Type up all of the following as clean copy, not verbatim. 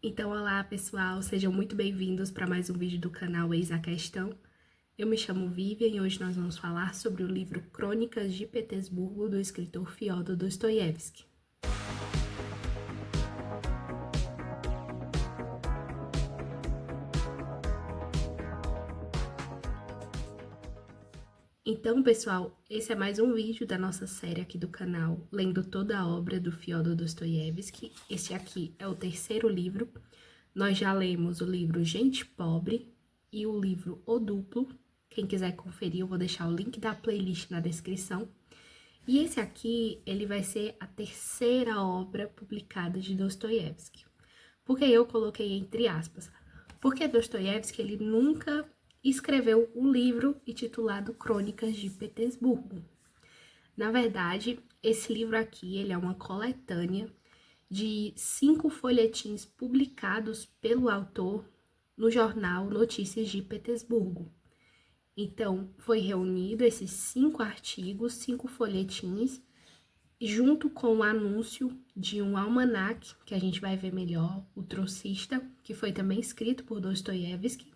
Então, olá pessoal, sejam muito bem-vindos para mais um vídeo do canal Eis a Questão. Eu me chamo Vivian e hoje nós vamos falar sobre o livro Crônicas de Petersburgo, do escritor Fyodor Dostoiévski. Então, pessoal, esse é mais um vídeo da nossa série aqui do canal, lendo toda a obra do Fyodor Dostoiévski. Este aqui é o terceiro livro. Nós já lemos o livro Gente Pobre e o livro O Duplo. Quem quiser conferir, eu vou deixar o link da playlist na descrição. E esse aqui, ele vai ser a terceira obra publicada de Dostoiévski. Por que eu coloquei entre aspas? Porque Dostoiévski, ele nunca escreveu um livro intitulado Crônicas de Petersburgo. Na verdade, esse livro aqui, ele é uma coletânea de 5 folhetins publicados pelo autor no jornal Notícias de Petersburgo. Então, foi reunido esses 5 artigos, 5 folhetins, junto com o anúncio de um almanaque, que a gente vai ver melhor, o Trocista, que foi também escrito por Dostoiévski,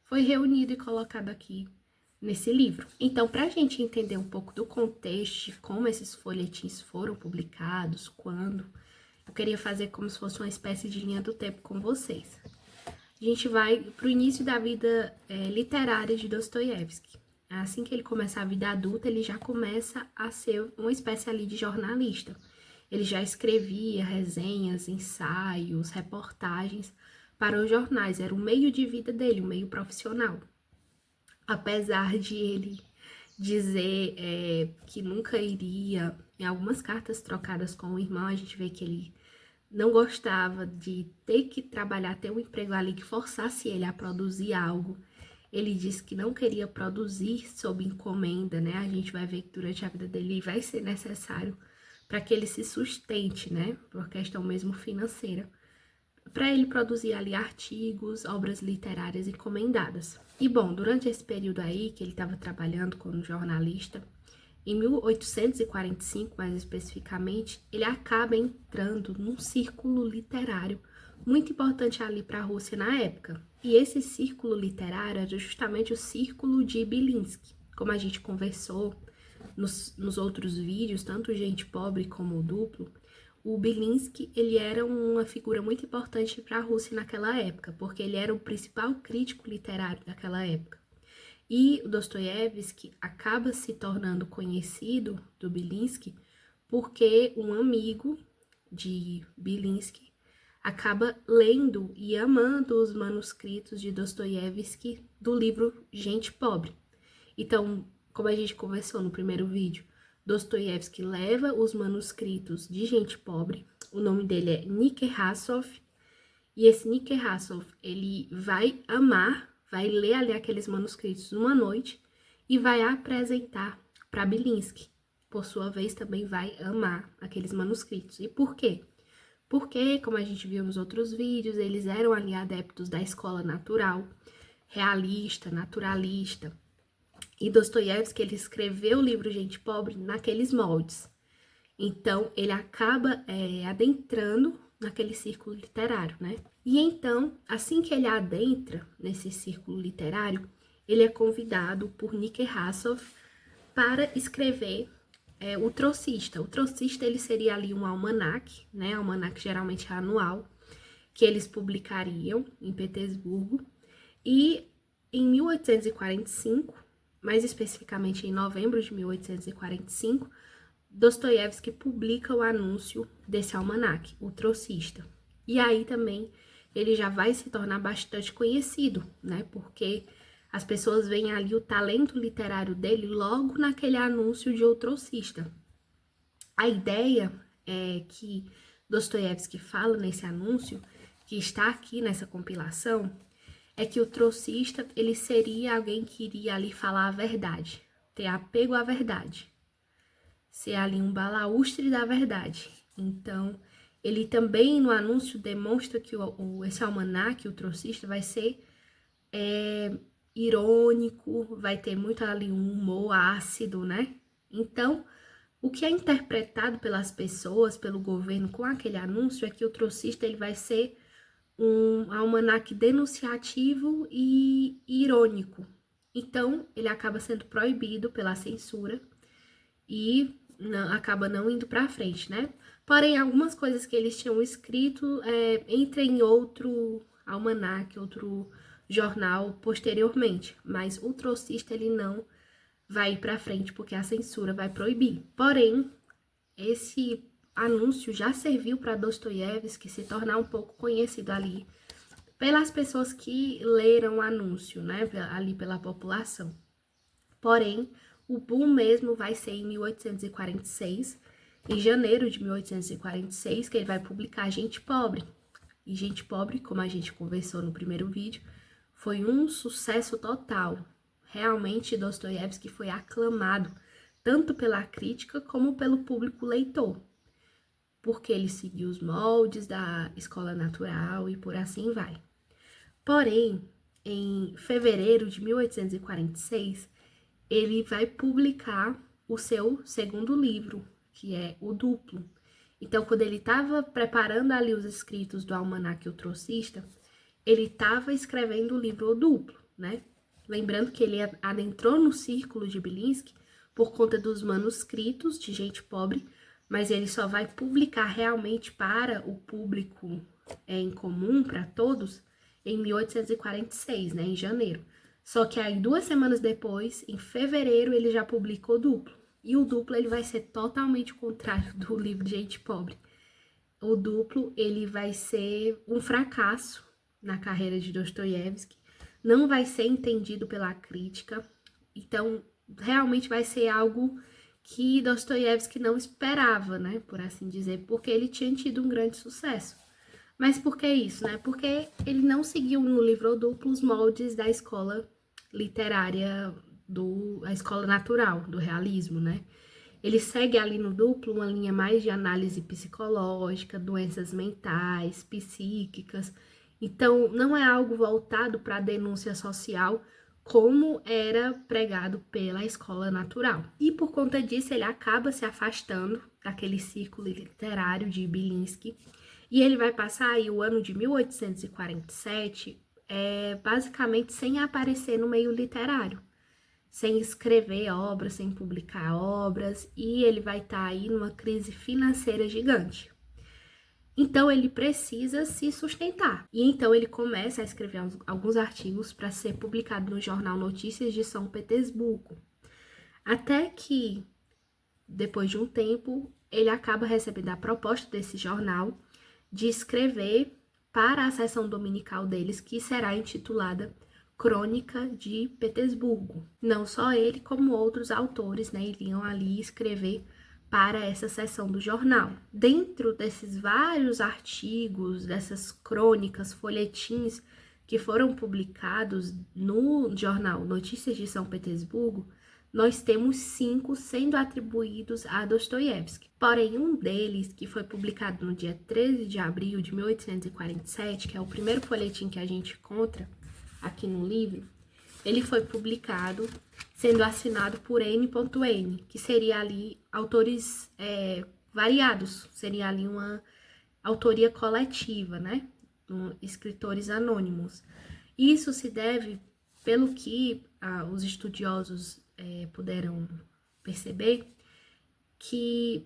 foi reunido e colocado aqui nesse livro. Então, para a gente entender um pouco do contexto de como esses folhetins foram publicados, quando, eu queria fazer como se fosse uma espécie de linha do tempo com vocês. A gente vai para o início da vida literária de Dostoiévski. Assim que ele começa a vida adulta, ele já começa a ser uma espécie ali de jornalista. Ele já escrevia resenhas, ensaios, reportagens para os jornais. Era o meio de vida dele, o meio profissional. Apesar de ele dizer que nunca iria, em algumas cartas trocadas com o irmão, a gente vê que ele não gostava de ter que trabalhar, ter um emprego ali que forçasse ele a produzir algo. Ele disse que não queria produzir sob encomenda, né? A gente vai ver que durante a vida dele vai ser necessário para que ele se sustente, né? Por questão mesmo financeira, para ele produzir ali artigos, obras literárias encomendadas. E bom, durante esse período aí que ele estava trabalhando como jornalista, em 1845, mais especificamente, ele acaba entrando num círculo literário muito importante ali para a Rússia na época. E esse círculo literário era justamente o círculo de Belinsky. Como a gente conversou nos outros vídeos, tanto Gente Pobre como o Duplo, o Belinsky, ele era uma figura muito importante para a Rússia naquela época, porque ele era o principal crítico literário daquela época. E o Dostoiévski acaba se tornando conhecido do Belinsky porque um amigo de Belinsky acaba lendo e amando os manuscritos de Dostoiévski do livro Gente Pobre. Então, como a gente conversou no primeiro vídeo, Dostoiévski leva os manuscritos de Gente Pobre, o nome dele é Nekrassov, e esse Nekrassov, ele vai amar, vai ler ali aqueles manuscritos numa noite e vai apresentar para Belinsky. Por sua vez, também vai amar aqueles manuscritos. E por quê? Porque, como a gente viu nos outros vídeos, eles eram ali adeptos da escola natural, realista, naturalista. E Dostoiévski, ele escreveu o livro Gente Pobre naqueles moldes. Então, ele acaba adentrando naquele círculo literário, né? E então, assim que ele adentra nesse círculo literário, ele é convidado por Nekrassov para escrever o Trocista. O Trocista, ele seria ali um almanaque, né? Almanaque geralmente anual, que eles publicariam em Petersburgo. E em 1845, mais especificamente em novembro de 1845, Dostoiévski publica o anúncio desse almanaque, o Trocista. E aí também ele já vai se tornar bastante conhecido, né? Porque as pessoas veem ali o talento literário dele logo naquele anúncio de O Trocista. A ideia é que Dostoiévski fala nesse anúncio, que está aqui nessa compilação, é que o trocista, ele seria alguém que iria ali falar a verdade, ter apego à verdade, ser ali um balaústre da verdade. Então, ele também no anúncio demonstra que esse almanaque, o trocista, vai ser irônico, vai ter muito ali um humor ácido, né? Então, o que é interpretado pelas pessoas, pelo governo com aquele anúncio é que o trocista ele vai ser um almanaque denunciativo e irônico. Então, ele acaba sendo proibido pela censura e acaba não indo para frente, né? Porém, algumas coisas que eles tinham escrito entram em outro almanaque, outro jornal posteriormente, mas o trocista ele não vai ir para frente porque a censura vai proibir. Porém, esse anúncio já serviu para Dostoiévski se tornar um pouco conhecido ali pelas pessoas que leram o anúncio, né, ali pela população. Porém, o boom mesmo vai ser em 1846, em janeiro de 1846, que ele vai publicar Gente Pobre. E Gente Pobre, como a gente conversou no primeiro vídeo, foi um sucesso total. Realmente, Dostoiévski foi aclamado tanto pela crítica como pelo público leitor, porque ele seguiu os moldes da escola natural e por assim vai. Porém, em fevereiro de 1846, ele vai publicar o seu segundo livro, que é O Duplo. Então, quando ele estava preparando ali os escritos do Almanaque O Trocista, ele estava escrevendo o livro O Duplo, né? Lembrando que ele adentrou no círculo de Bilinski por conta dos manuscritos de Gente Pobre, mas ele só vai publicar realmente para o público em comum, para todos, em 1846, né, em janeiro. Só que aí 2 semanas depois, em fevereiro, ele já publicou o Duplo. E o Duplo ele vai ser totalmente o contrário do livro de Gente Pobre. O Duplo ele vai ser um fracasso na carreira de Dostoiévski, não vai ser entendido pela crítica, então realmente vai ser algo que Dostoiévski não esperava, né, por assim dizer, porque ele tinha tido um grande sucesso. Mas por que isso, né? Porque ele não seguiu no livro O Duplo os moldes da escola literária, a escola natural, do realismo, né? Ele segue ali no Duplo uma linha mais de análise psicológica, doenças mentais, psíquicas. Então, não é algo voltado para a denúncia social, como era pregado pela escola natural. E por conta disso, ele acaba se afastando daquele círculo literário de Bilinski, e ele vai passar aí o ano de 1847 basicamente sem aparecer no meio literário, sem escrever obras, sem publicar obras, e ele vai estar aí numa crise financeira gigante. Então, ele precisa se sustentar. E então, ele começa a escrever alguns artigos para ser publicado no jornal Notícias de São Petersburgo. Até que, depois de um tempo, ele acaba recebendo a proposta desse jornal de escrever para a seção dominical deles, que será intitulada Crônica de Petersburgo. Não só ele, como outros autores, né, iriam ali escrever para essa seção do jornal. Dentro desses vários artigos, dessas crônicas, folhetins que foram publicados no jornal Notícias de São Petersburgo, nós temos 5 sendo atribuídos a Dostoiévski. Porém, um deles, que foi publicado no dia 13 de abril de 1847, que é o primeiro folhetim que a gente encontra aqui no livro, ele foi publicado sendo assinado por N.N, que seria ali autores variados, seria ali uma autoria coletiva, né? Escritores anônimos. Isso se deve, pelo que os estudiosos puderam perceber, que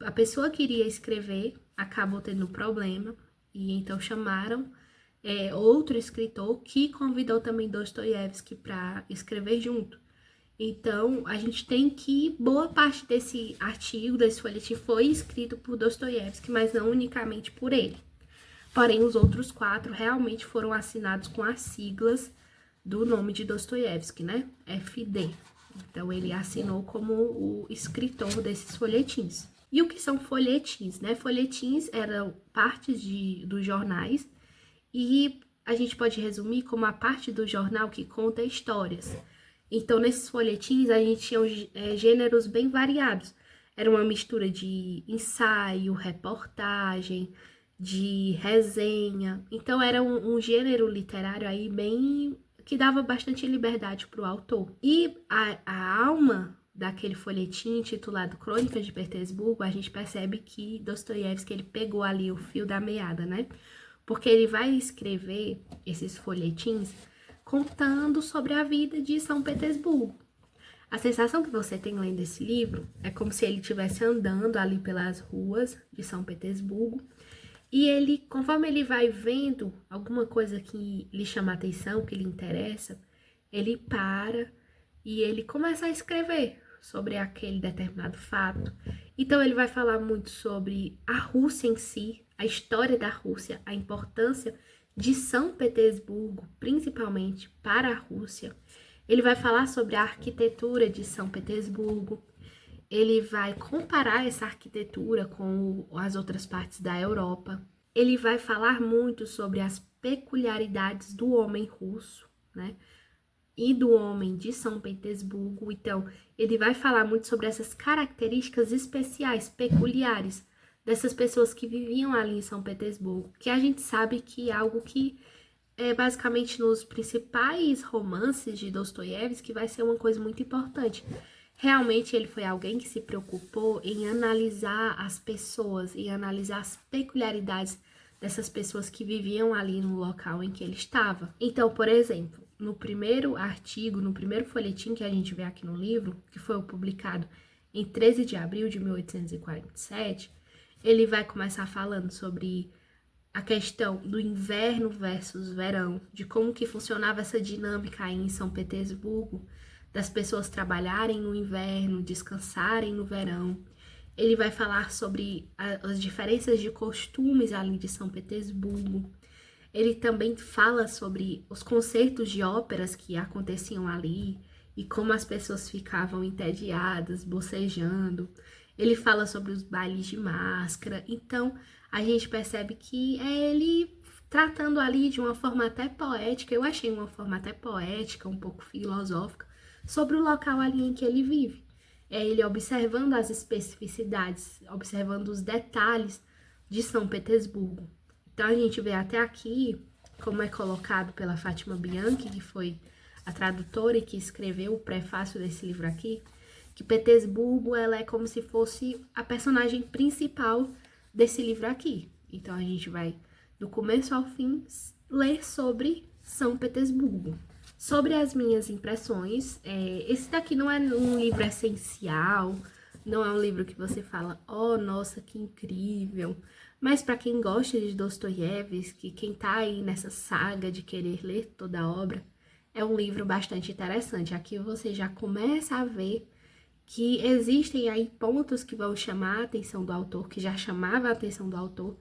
a pessoa que iria escrever acabou tendo um problema, e então chamaram outro escritor que convidou também Dostoiévski para escrever junto. Então, a gente tem que boa parte desse artigo, desse folhetim, foi escrito por Dostoiévski, mas não unicamente por ele. Porém, os outros 4 realmente foram assinados com as siglas do nome de Dostoiévski, né? FD. Então, ele assinou como o escritor desses folhetins. E o que são folhetins, né? Folhetins eram partes dos jornais, e a gente pode resumir como a parte do jornal que conta histórias. Então, nesses folhetins, a gente tinha gêneros bem variados. Era uma mistura de ensaio, reportagem, de resenha. Então, era um gênero literário aí bem que dava bastante liberdade para o autor. E a alma daquele folhetim intitulado Crônicas de Petersburgo, a gente percebe que Dostoiévski ele pegou ali o fio da meada, né? porque ele vai escrever esses folhetins contando sobre a vida de São Petersburgo. A sensação que você tem lendo esse livro é como se ele estivesse andando ali pelas ruas de São Petersburgo e ele, conforme ele vai vendo alguma coisa que lhe chama a atenção, que lhe interessa, ele para e ele começa a escrever sobre aquele determinado fato. Então ele vai falar muito sobre a Rússia em si, a história da Rússia, a importância de São Petersburgo, principalmente para a Rússia. Ele vai falar sobre a arquitetura de São Petersburgo. Ele vai comparar essa arquitetura com as outras partes da Europa. Ele vai falar muito sobre as peculiaridades do homem russo, né? E do homem de São Petersburgo. Então, ele vai falar muito sobre essas características especiais, peculiares, dessas pessoas que viviam ali em São Petersburgo, que a gente sabe que é algo que é basicamente nos principais romances de Dostoiévski vai ser uma coisa muito importante. Realmente ele foi alguém que se preocupou em analisar as pessoas, em analisar as peculiaridades dessas pessoas que viviam ali no local em que ele estava. Então, por exemplo, no primeiro artigo, no primeiro folhetim que a gente vê aqui no livro, que foi publicado em 13 de abril de 1847, ele vai começar falando sobre a questão do inverno versus verão, de como que funcionava essa dinâmica aí em São Petersburgo, das pessoas trabalharem no inverno, descansarem no verão. Ele vai falar sobre as diferenças de costumes ali de São Petersburgo. Ele também fala sobre os concertos de óperas que aconteciam ali e como as pessoas ficavam entediadas, bocejando. Ele fala sobre os bailes de máscara. Então, a gente percebe que é ele tratando ali de uma forma até poética, eu achei uma forma até poética, um pouco filosófica, sobre o local ali em que ele vive. É ele observando as especificidades, observando os detalhes de São Petersburgo. Então, a gente vê até aqui, como é colocado pela Fátima Bianchi, que foi a tradutora e que escreveu o prefácio desse livro aqui, que Petersburgo ela é como se fosse a personagem principal desse livro aqui. Então, a gente vai, do começo ao fim, ler sobre São Petersburgo. Sobre as minhas impressões, esse daqui não é um livro essencial, não é um livro que você fala, oh, nossa, que incrível. Mas para quem gosta de Dostoiévski, quem tá aí nessa saga de querer ler toda a obra, é um livro bastante interessante. Aqui você já começa a ver que existem aí pontos que vão chamar a atenção do autor, que já chamava a atenção do autor,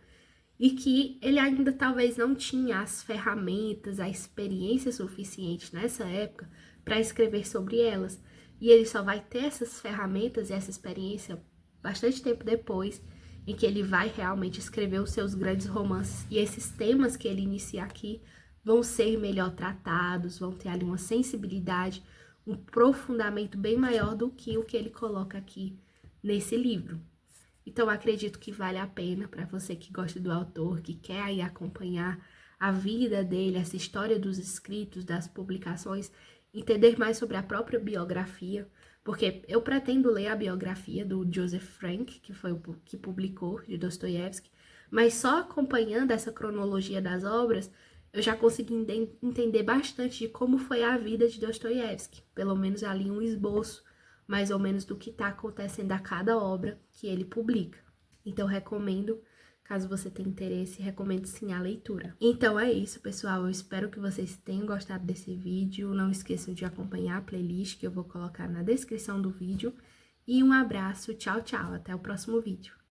e que ele ainda talvez não tinha as ferramentas, a experiência suficiente nessa época para escrever sobre elas. E ele só vai ter essas ferramentas e essa experiência bastante tempo depois, em que ele vai realmente escrever os seus grandes romances. E esses temas que ele inicia aqui vão ser melhor tratados, vão ter ali uma sensibilidade, um aprofundamento bem maior do que o que ele coloca aqui nesse livro. Então, acredito que vale a pena para você que gosta do autor, que quer aí acompanhar a vida dele, essa história dos escritos, das publicações, entender mais sobre a própria biografia, porque eu pretendo ler a biografia do Joseph Frank, que foi o que publicou de Dostoiévski, mas só acompanhando essa cronologia das obras, eu já consegui entender bastante de como foi a vida de Dostoiévski, pelo menos ali um esboço, mais ou menos do que está acontecendo a cada obra que ele publica. Então, recomendo, caso você tenha interesse, recomendo sim a leitura. Então é isso, pessoal. Eu espero que vocês tenham gostado desse vídeo. Não esqueçam de acompanhar a playlist que eu vou colocar na descrição do vídeo. E um abraço, tchau, tchau. Até o próximo vídeo.